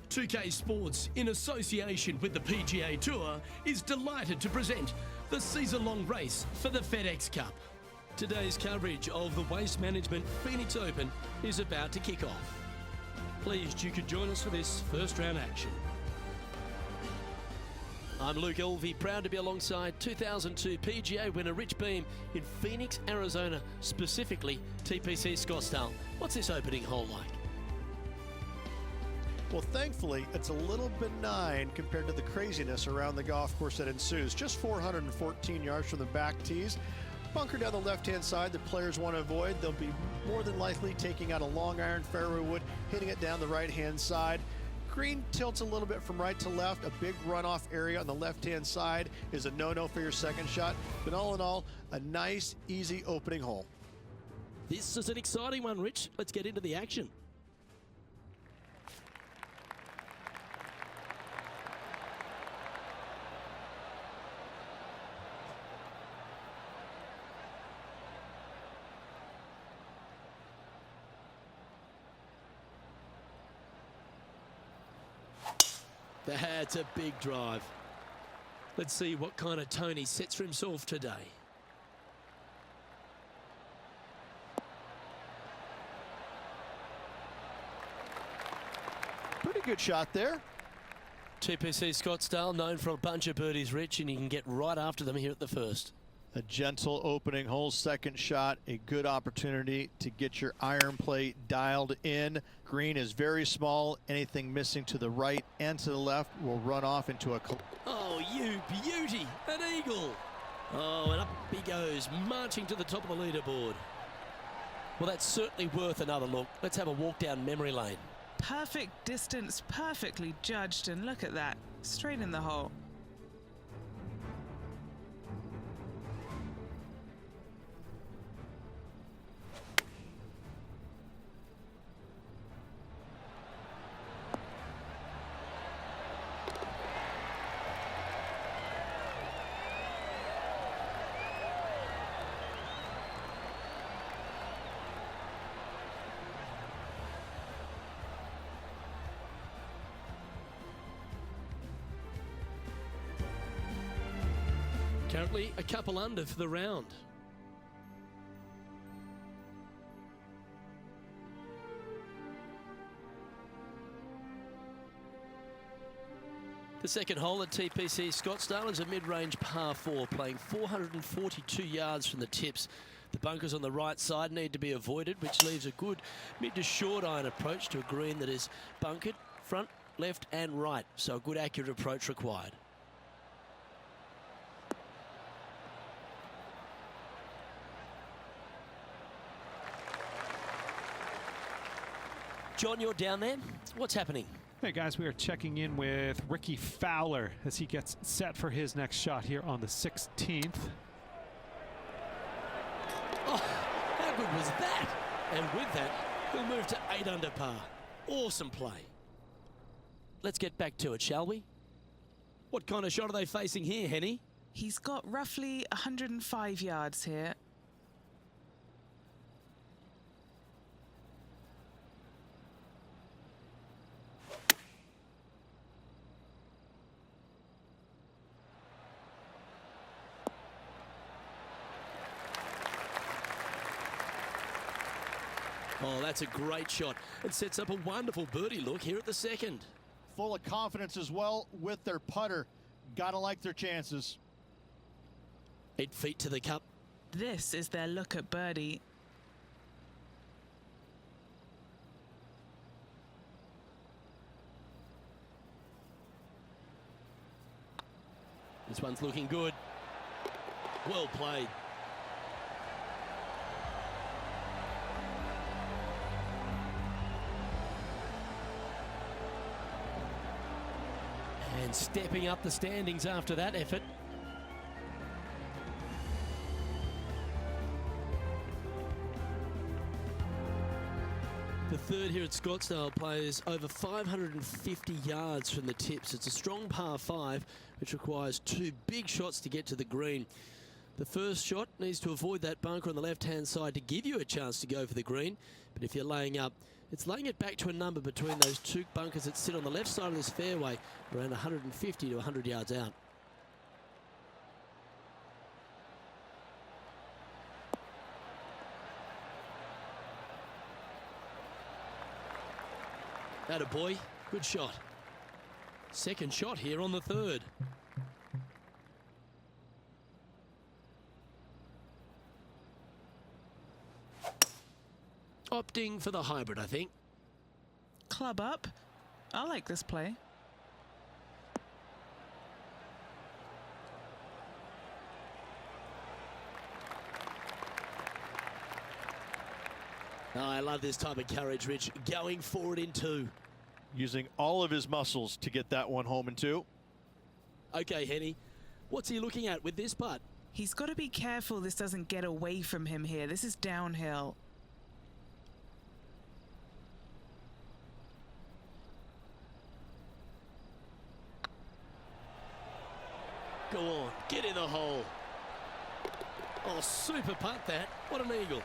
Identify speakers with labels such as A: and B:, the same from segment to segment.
A: 2K Sports, in association with the PGA Tour, is delighted to present the season-long race for the FedEx Cup. Today's coverage of the Waste Management Phoenix Open is about to kick off. Pleased you could join us for this first round action. I'm Luke Elvey, proud to be alongside 2002 PGA winner Rich Beem in Phoenix, Arizona, specifically TPC Scottsdale. What's this opening hole like?
B: Well, thankfully, it's a little benign compared to the craziness around the golf course that ensues. Just 414 yards from the back tees. Bunker down the left-hand side that players want to avoid. They'll be more than likely taking out a long iron fairway wood, hitting it down the right-hand side. Green tilts a little bit from right to left. A big runoff area on the left-hand side is a no-no for your second shot. But all in all, a nice, easy opening hole.
A: This is an exciting one, Rich. Let's get into the action. That's a big drive. Let's see what kind of tone he sets for himself today.
B: Pretty good shot there.
A: TPC Scottsdale, known for a bunch of birdies, Rich, and you can get right after them here at the first.
B: A gentle opening hole, second shot, a good opportunity to get your iron play dialed in. Green is very small. Anything missing to the right and to the left will run off into a...
A: Oh, you beauty, an eagle. Oh, and up he goes, marching to the top of the leaderboard. Well, that's certainly worth another look. Let's have a walk down memory lane.
C: Perfect distance, perfectly judged, and look at that, straight in the hole.
A: Currently a couple under for the round. The second hole at TPC Scottsdale is a mid-range par 4, playing 442 yards from the tips. The bunkers on the right side need to be avoided, which leaves a good mid to short iron approach to a green that is bunkered front, left and right. So a good accurate approach required. John, you're down there. What's happening?
D: Hey guys, we are checking in with Ricky Fowler as he gets set for his next shot here on the 16th.
A: Oh, how good was that? And with that, he'll move to 8 under par. Awesome play. Let's get back to it, shall we? What kind of shot are they facing here, Henny?
C: He's got roughly 105 yards here.
A: Oh, that's a great shot. It sets up a wonderful birdie look here at the second.
B: Full of confidence as well with their putter. Gotta like their chances.
A: 8 feet to the cup.
C: This is their look at birdie.
A: This one's looking good. Well played. And stepping up the standings after that effort. The third here at Scottsdale plays over 550 yards from the tips. It's a strong par 5, which requires 2 big shots to get to the green. The first shot needs to avoid that bunker on the left-hand side to give you a chance to go for the green. But if you're laying up It's laying it back to a number between those two bunkers that sit on the left side of this fairway, around 150 to 100 yards out. Attaboy, good shot. Second shot here on the third. Opting for the hybrid, I think.
C: Club up. I like this play.
A: Oh, I love this type of courage, Rich. Going forward in two.
B: Using all of his muscles to get that one home in two.
A: Okay, Henny. What's he looking at with this putt?
C: He's got to be careful this doesn't get away from him here. This is downhill.
A: Go on, get in the hole. Oh, super putt that. What an eagle.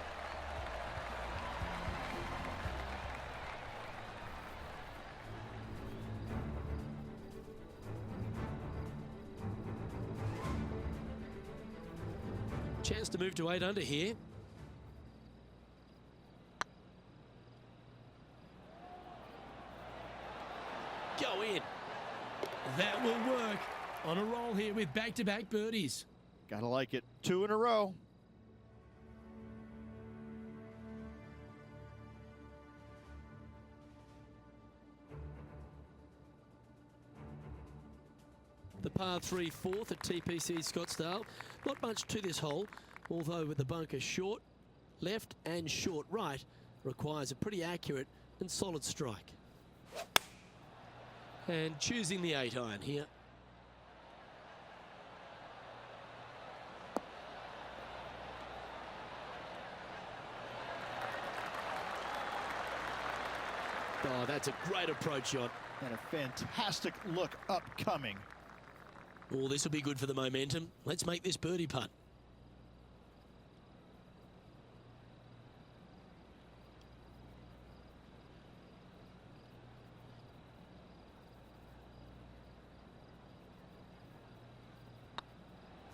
A: Chance to move to 8 under here. Go in. That will work. On a roll here with back-to-back birdies.
B: Gotta like it. 2 in a row.
A: The par 3 fourth at TPC Scottsdale. Not much to this hole, although with the bunker short left and short right, requires a pretty accurate and solid strike. And choosing the 8 iron here. Oh, that's a great approach shot.
B: And a fantastic look upcoming.
A: Oh, this will be good for the momentum. Let's make this birdie putt.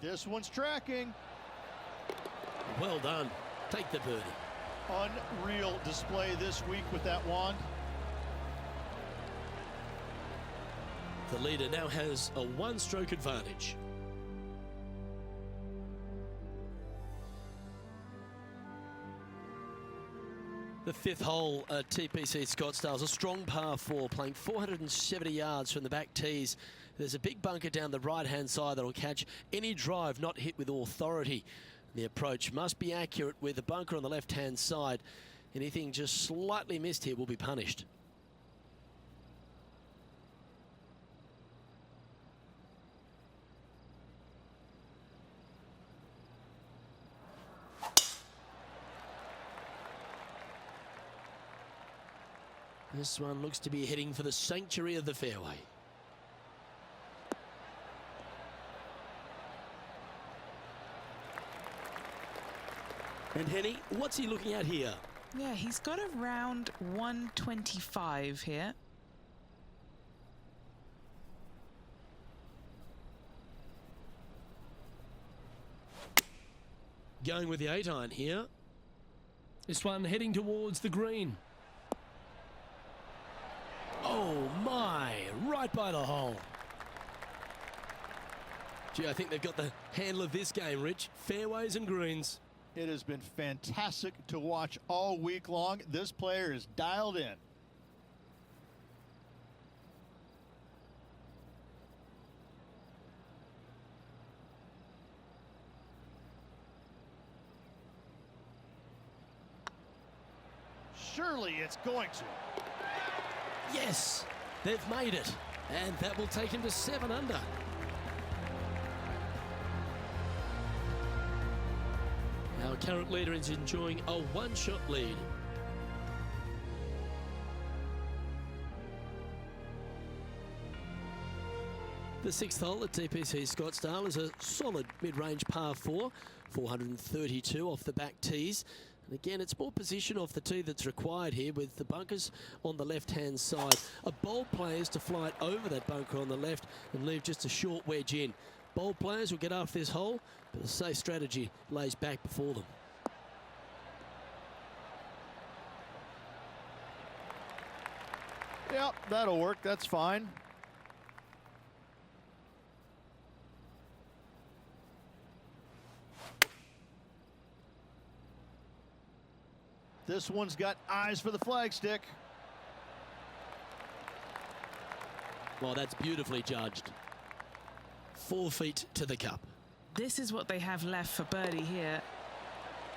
B: This one's tracking.
A: Well done. Take the birdie.
B: Unreal display this week with that wand.
A: The leader now has a 1-stroke advantage. The 5th hole at TPC Scottsdale is a strong par 4, playing 470 yards from the back tees. There's a big bunker down the right-hand side that'll catch any drive not hit with authority. The approach must be accurate with the bunker on the left-hand side. Anything just slightly missed here will be punished. This one looks to be heading for the sanctuary of the fairway. And Henny, what's he looking at here?
C: Yeah, he's got around 125 here.
A: Going with the 8 iron here. This one heading towards the green. Oh my, right by the hole. Gee, I think they've got the handle of this game, Rich. Fairways and greens.
B: It has been fantastic to watch all week long. This player is dialed in. Surely it's going to.
A: Yes, they've made it. And that will take him to 7 under. Our current leader is enjoying a 1-shot lead. The 6th hole at TPC Scottsdale is a solid mid-range par 4, 432 off the back tees. And again, it's more position off the tee that's required here with the bunkers on the left-hand side. A bold play is to fly it over that bunker on the left and leave just a short wedge in. Bold players will get off this hole, but a safe strategy lays back before them.
B: Yep, that'll work. That's fine. This one's got eyes for the flagstick.
A: Well, that's beautifully judged. 4 feet to the cup.
C: This is what they have left for birdie here.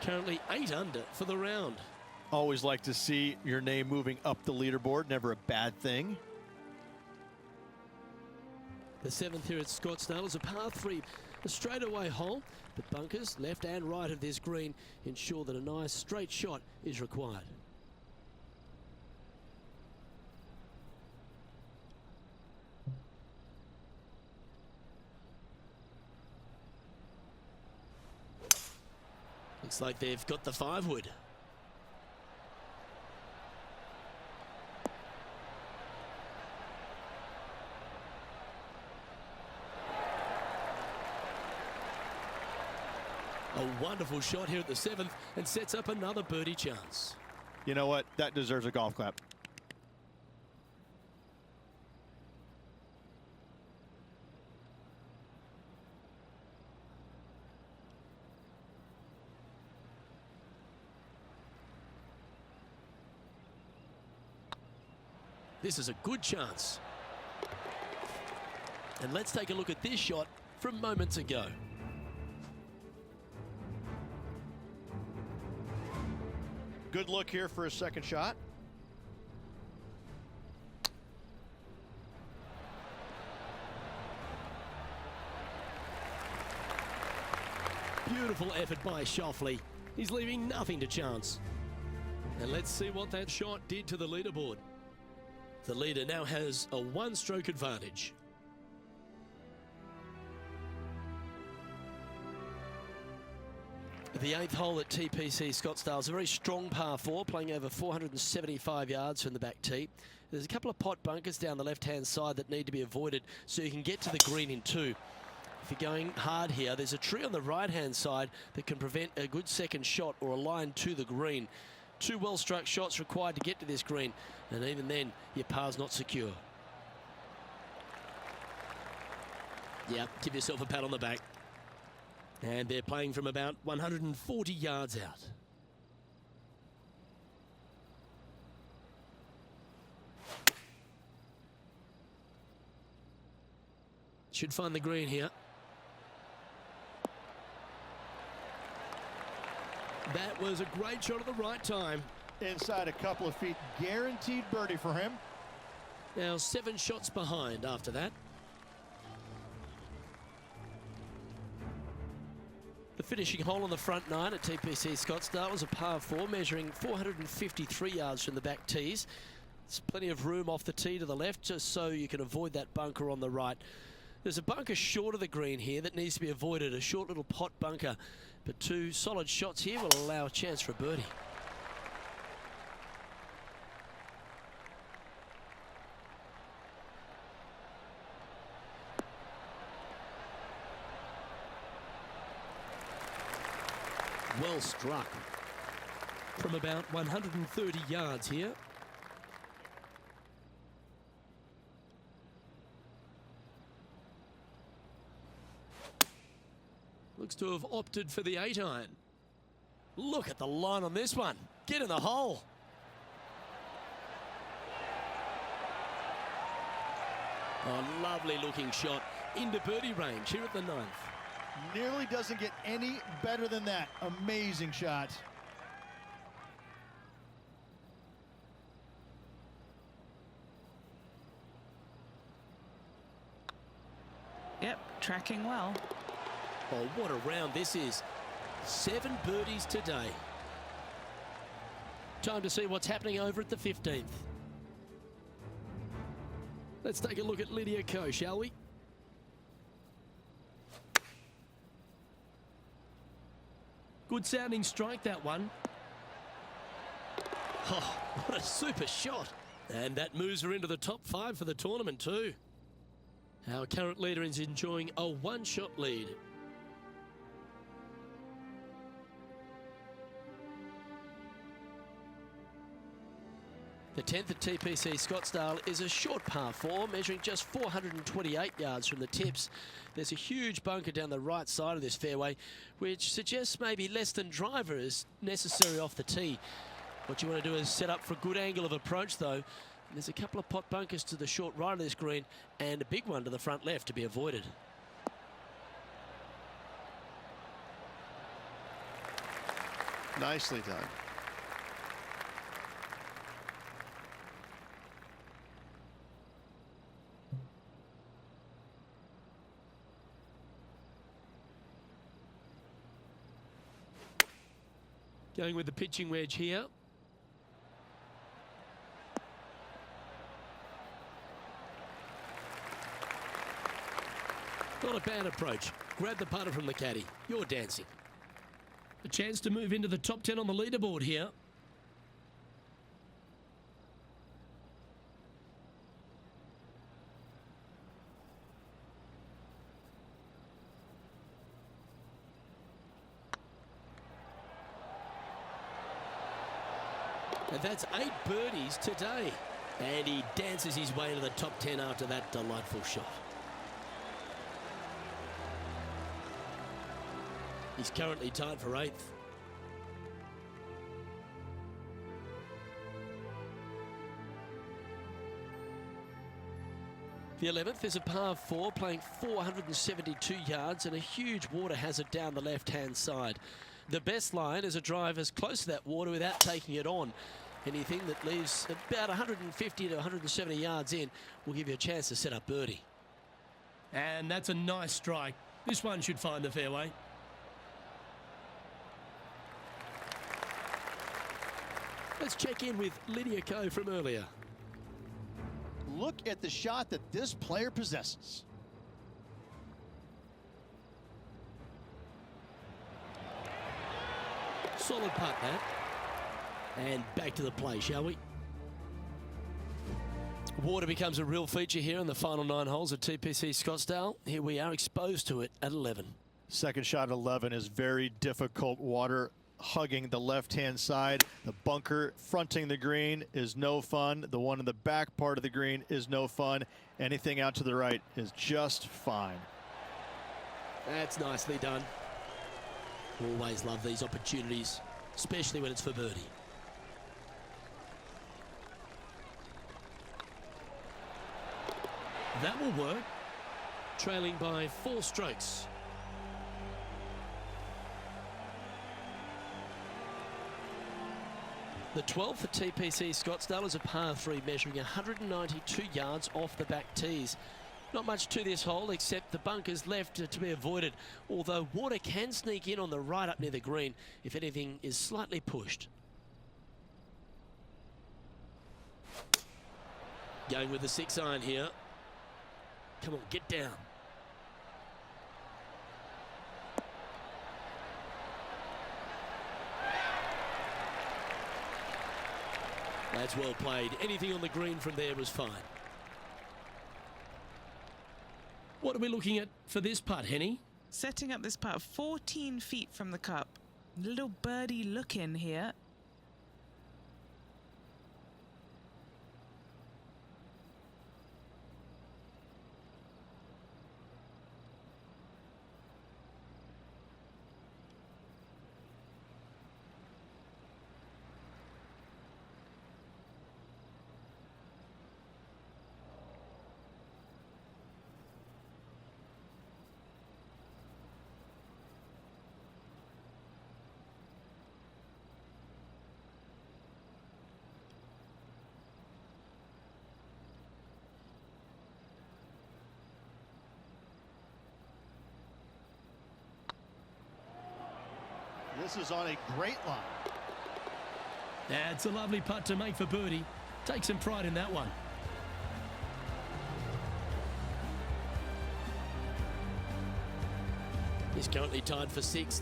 A: Currently 8 under for the round.
B: Always like to see your name moving up the leaderboard. Never a bad thing.
A: The 7th here at Scottsdale is a par 3, a straightaway hole, but bunkers left and right of this green ensure that a nice straight shot is required. Looks like they've got the 5-wood. A wonderful shot here at the 7th and sets up another birdie chance.
B: You know what? That deserves a golf clap.
A: This is a good chance. And let's take a look at this shot from moments ago.
B: Good look here for a second shot.
A: Beautiful effort by Schauffele. He's leaving nothing to chance. And let's see what that shot did to the leaderboard. The leader now has a 1-stroke advantage. The 8th hole at TPC Scottsdale is a very strong par 4, playing over 475 yards from the back tee. There's a couple of pot bunkers down the left-hand side that need to be avoided so you can get to the green in 2. If you're going hard here, there's a tree on the right-hand side that can prevent a good second shot or a line to the green. 2 well-struck shots required to get to this green, and even then, your par's not secure. Yeah, give yourself a pat on the back. And they're playing from about 140 yards out. Should find the green here. That was a great shot at the right time.
B: Inside a couple of feet, guaranteed birdie for him.
A: Now 7 shots behind after that. The finishing hole on the front 9 at TPC Scottsdale was a par 4, measuring 453 yards from the back tees. There's plenty of room off the tee to the left, just so you can avoid that bunker on the right. There's a bunker short of the green here that needs to be avoided, a short little pot bunker. But 2 solid shots here will allow a chance for a birdie. Well struck from about 130 yards here. Looks to have opted for the 8-iron. Look at the line on this one. Get in the hole. Oh, lovely looking shot into birdie range here at the 9th.
B: Nearly doesn't get any better than that. Amazing shot.
C: Yep, tracking well.
A: Oh, what a round this is. 7 birdies today. Time to see what's happening over at the 15th. Let's take a look at Lydia Ko, shall we? Good sounding strike, that one. Oh, what a super shot. And that moves her into the top 5 for the tournament too. Our current leader is enjoying a one-shot lead. The 10th at TPC Scottsdale is a short par 4, measuring just 428 yards from the tips. There's a huge bunker down the right side of this fairway, which suggests maybe less than driver is necessary off the tee. What you want to do is set up for a good angle of approach, though. And there's a couple of pot bunkers to the short right of this green and a big one to the front left to be avoided.
B: Nicely done.
A: Going with the pitching wedge here. Not a bad approach. Grab the putter from the caddy. You're dancing. A chance to move into the top 10 on the leaderboard here. And that's 8 birdies today. And he dances his way to the top 10 after that delightful shot. He's currently tied for 8th. The 11th is a par 4, playing 472 yards and a huge water hazard down the left-hand side. The best line is a drive as close to that water without taking it on. Anything that leaves about 150 to 170 yards in will give you a chance to set up birdie. And that's a nice strike. This one should find the fairway. Let's check in with Lydia Ko from earlier.
B: Look at the shot that this player possesses.
A: Solid putt, that. And back to the play, shall we? Water becomes a real feature here in the final 9 holes at TPC Scottsdale. Here we are exposed to it at 11.
B: Second shot at 11 is very difficult. Water hugging the left-hand side. The bunker fronting the green is no fun. The one in the back part of the green is no fun. Anything out to the right is just fine.
A: That's nicely done. Always love these opportunities, especially when it's for birdie. That will work. Trailing by 4 strokes. The 12th at TPC Scottsdale is a par 3, measuring 192 yards off the back tees. Not much to this hole except the bunkers left to be avoided, although water can sneak in on the right up near the green if anything is slightly pushed. Going with the 6-iron here. Come on, get down. That's well played. Anything on the green from there was fine. What are we looking at for this putt, Henny?
C: Setting up this putt 14 feet from the cup. Little birdie look in here.
B: This is on a great line.
A: That's a lovely putt to make for birdie. Take some pride in that one. He's currently tied for 6th.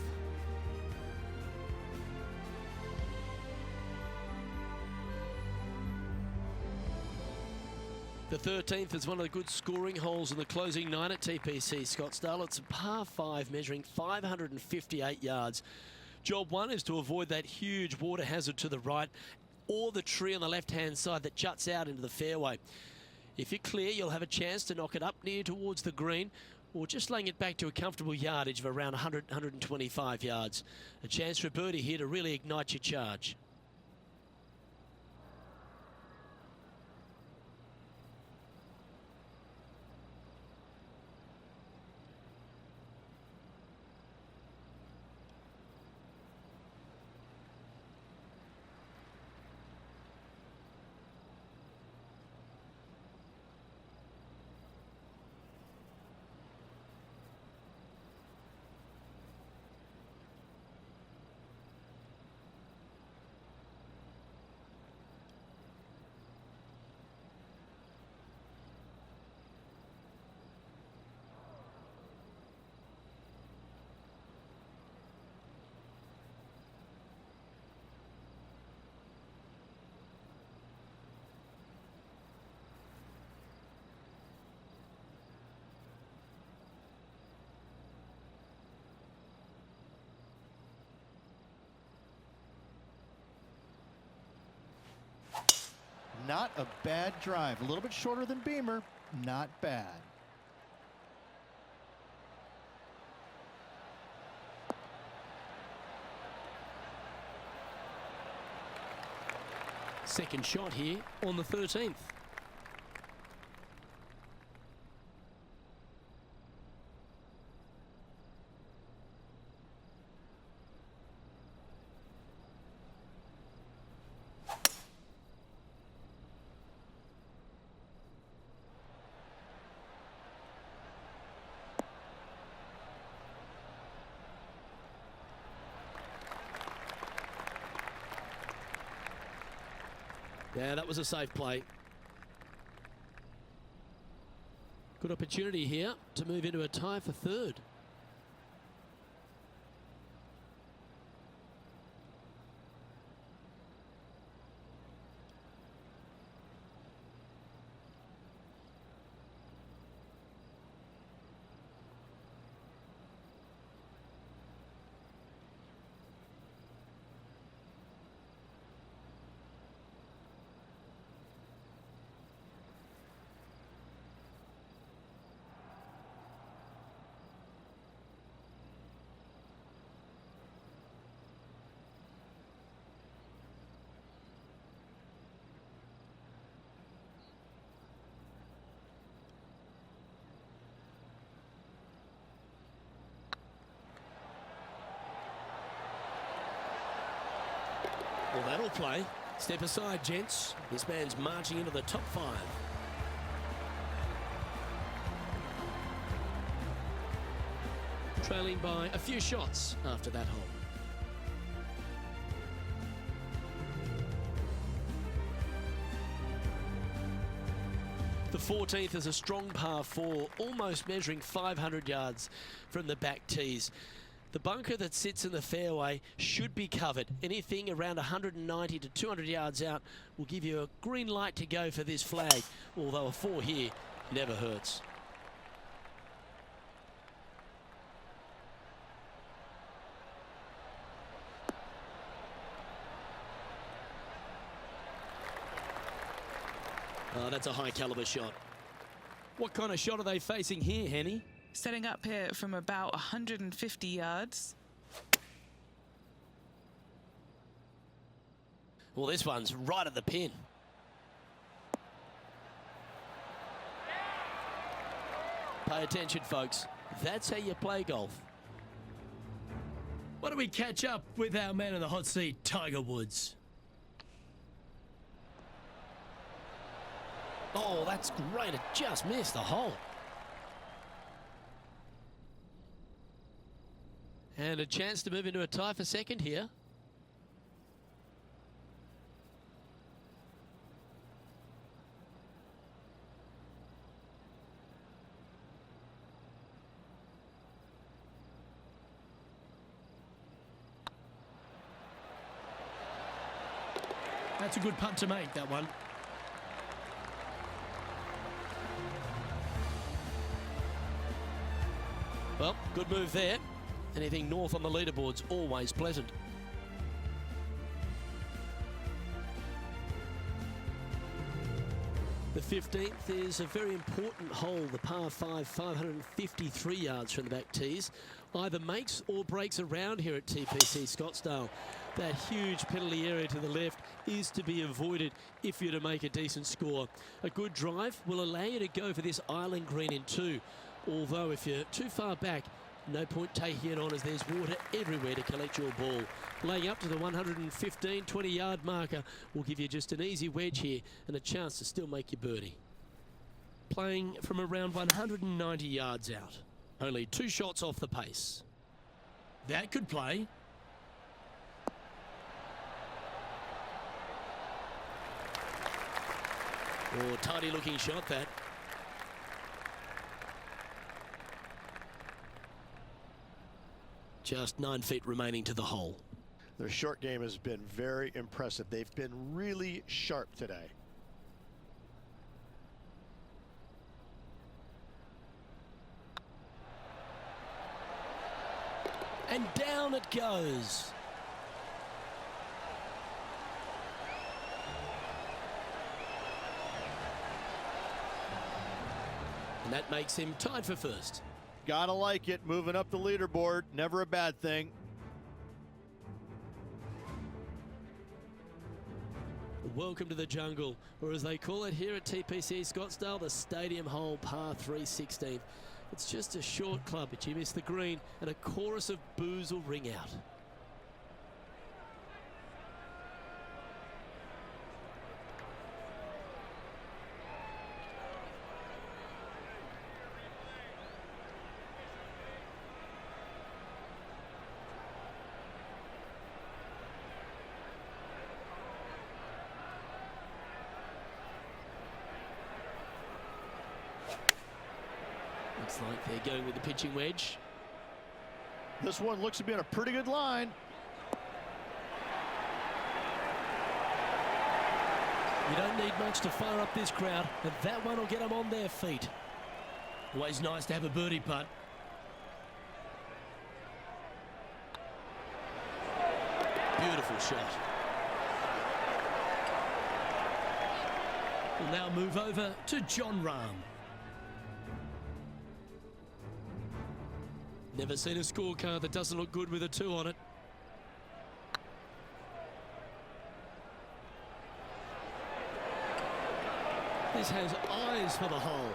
A: The 13th is one of the good scoring holes in the closing 9 at TPC Scottsdale. It's a par 5 measuring 558 yards. Job 1 is to avoid that huge water hazard to the right or the tree on the left-hand side that juts out into the fairway. If you're clear, you'll have a chance to knock it up near towards the green or just laying it back to a comfortable yardage of around 100, 125 yards. A chance for a birdie here to really ignite your charge.
E: Not a bad drive. A little bit shorter than Beamer. Not bad.
A: Second shot here on the 13th. Yeah, that was a safe play. Good opportunity here to move into a tie for third. Well, that'll play. Step aside, gents. This man's marching into the top 5. Trailing by a few shots after that hole. The 14th is a strong par 4, almost measuring 500 yards from the back tees. The bunker that sits in the fairway should be covered. Anything around 190 to 200 yards out will give you a green light to go for this flag, although a 4 here never hurts. Oh, that's a high caliber shot. What kind of shot are they facing here, Henny?
C: Setting up here from about 150 yards.
A: Well, this one's right at the pin. Pay attention, folks. That's how you play golf. Why don't we catch up with our man in the hot seat, Tiger Woods? Oh, that's great. It just missed the hole. And a chance to move into a tie for second here. That's a good putt to make, that one. Good move there. Anything north on the leaderboard's always pleasant. The 15th is a very important hole, the par 5, 553 yards from the back tees. Either makes or breaks around here at TPC Scottsdale. That huge penalty area to the left is to be avoided if you're to make a decent score. A good drive will allow you to go for this island green in 2. Although if you're too far back, no point taking it on as there's water everywhere to collect your ball. Laying up to the 115, 20-yard marker will give you just an easy wedge here and a chance to still make your birdie. Playing from around 190 yards out. Only 2 shots off the pace. That could play. Oh, tidy looking shot that. Just 9 feet remaining to the hole.
B: Their short game has been very impressive. They've been really sharp today.
A: And down it goes. And that makes him tied for first.
B: Gotta like it, moving up the leaderboard, never a bad thing.
A: Welcome to the jungle, or as they call it here at TPC Scottsdale, the Stadium Hole par 316. It's just a short club, but you miss the green, and a chorus of boos will ring out. Looks like they're going with the pitching wedge.
B: This one looks to be on a pretty good line.
A: You don't need much to fire up this crowd, and that one will get them on their feet. Always nice to have a birdie putt. Beautiful shot. We'll now move over to John Rahm. Never seen a scorecard that doesn't look good with a 2 on it. This has eyes for the hole.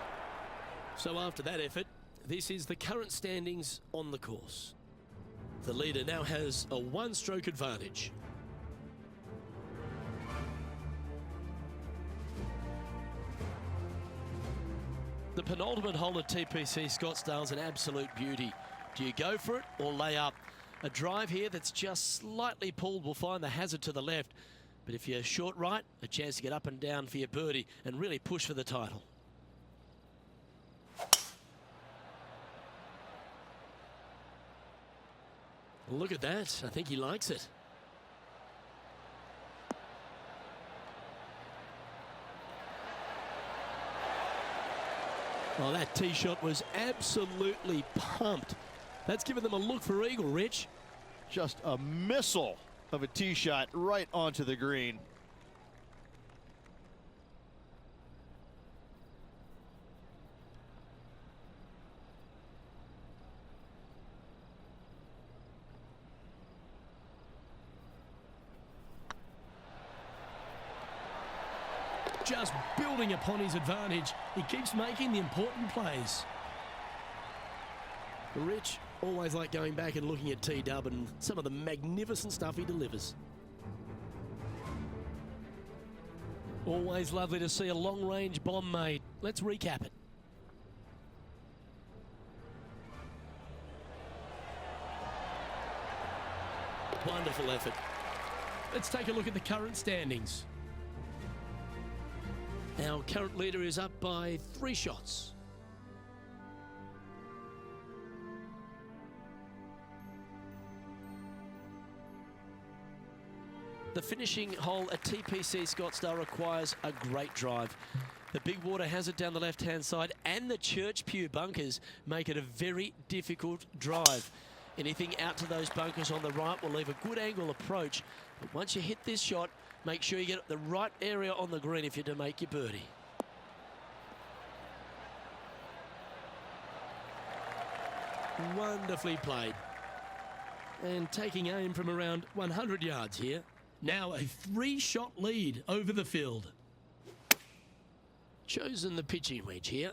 A: So after that effort, this is the current standings on the course. The leader now has a 1-stroke advantage. The penultimate hole at TPC Scottsdale is an absolute beauty. Do you go for it or lay up? A drive here that's just slightly pulled will find the hazard to the left. But if you're short right, a chance to get up and down for your birdie and really push for the title. Look at that. I think he likes it. Oh, that tee shot was absolutely pumped. That's given them a look for eagle, Rich.
B: Just a missile of a tee shot right onto the green.
A: Just building upon his advantage. He keeps making the important plays. Rich, always like going back and looking at T-Dub and some of the magnificent stuff he delivers. Always lovely to see a long-range bomb made. Let's recap it. Wonderful effort. Let's take a look at the current standings. Our current leader is up by 3 shots. The finishing hole at TPC Scottsdale requires a great drive. The big water has it down the left-hand side, and the Church Pew bunkers make it a very difficult drive. Anything out to those bunkers on the right will leave a good angle approach. But once you hit this shot, make sure you get the right area on the green if you're to make your birdie. Wonderfully played. And taking aim from around 100 yards here. Now a 3-shot lead over the field. Chosen the pitching wedge here.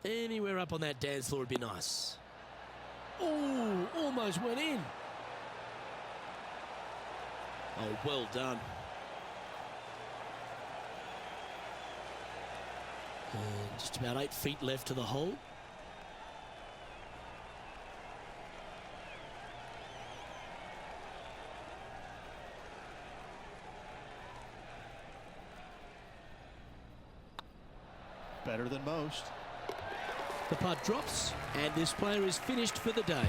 A: Anywhere up on that dance floor would be nice. Oh, almost went in. Oh, well done. And just about 8 feet left to the hole.
E: Better than most.
A: The putt drops, and this player is finished for the day.